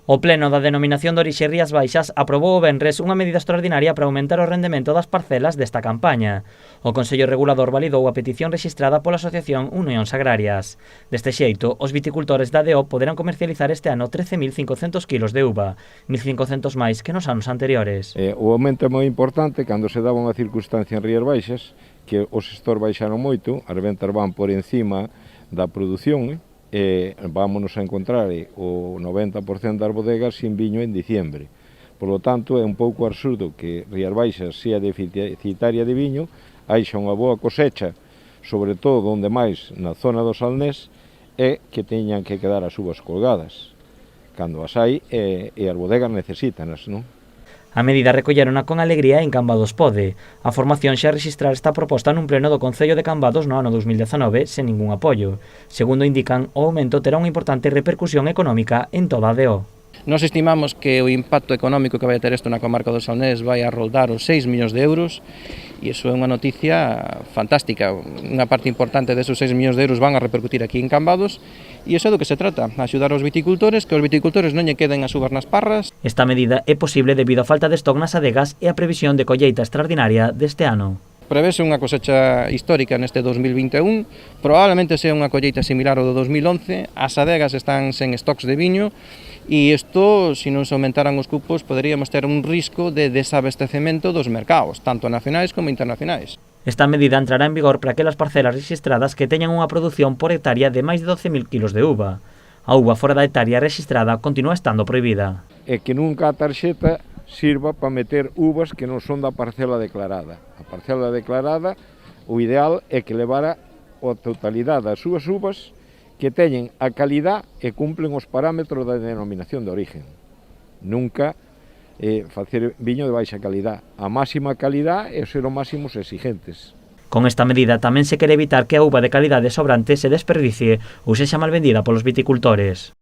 O Pleno da Denominación de Orixe Rías Baixas aprobou o venres unha medida extraordinaria para aumentar o rendemento das parcelas desta campaña. O Consello Regulador validou a petición rexistrada pola Asociación Unións Agrarias. Deste xeito, os viticultores da ADO poderán comercializar este ano 13.500 kilos de uva, 1.500 máis que nos anos anteriores. O aumento é moi importante cando se daba unha circunstancia en Rías Baixas que os sector baixaron moito, as ventas van por encima da produción, vámonos a encontrar o 90% das bodegas sin viño en diciembre. Por lo tanto, é un pouco absurdo que Rías Baixas sea deficitaria de viño, haixa unha boa cosecha, sobre todo onde máis na zona do Salnés, e que teñan que quedar as uvas colgadas, cando as hai e as bodegas necesítanas, non? A medida recollerona con alegría en Cambados Pode. A formación xa registrar esta proposta nun pleno do Concello de Cambados no ano 2019 sen ningún apoio. Segundo indican, o aumento terá unha importante repercusión económica en toda a ADO. Nos estimamos que o impacto económico que vai ter isto na comarca do Salnés vai a roldar os 6 millóns de euros e iso é unha noticia fantástica. Unha parte importante desos 6 millóns de euros van a repercutir aquí en Cambados e iso é do que se trata, axudar aos viticultores, que os viticultores non lle queden as uvas nas parras. Esta medida é posible debido á falta de stock nas adegas e a previsión de colleita extraordinaria deste ano. Prevese unha cosecha histórica neste 2021, probablemente sea unha colleita similar ao do 2011, as adegas están sen stocks de viño e isto, se non se aumentaran os cupos, poderíamos ter un risco de desabastecemento dos mercados, tanto nacionais como internacionais. Esta medida entrará en vigor para aquelas parcelas rexistradas que teñan unha produción por hectárea de máis de 12.000 kilos de uva. A uva fora da hectárea rexistrada continúa estando prohibida. É que nunca a tarxeta sirva para meter uvas que non son da parcela declarada. A parcela declarada, o ideal é que levara a totalidade das súas uvas que teñen a calidad e cumplen os parámetros da denominación de origen. Nunca facer viño de baixa calidad. A máxima calidad é ser o máximos exigentes. Con esta medida tamén se quere evitar que a uva de calidade sobrante se desperdicie ou sexa mal vendida polos viticultores.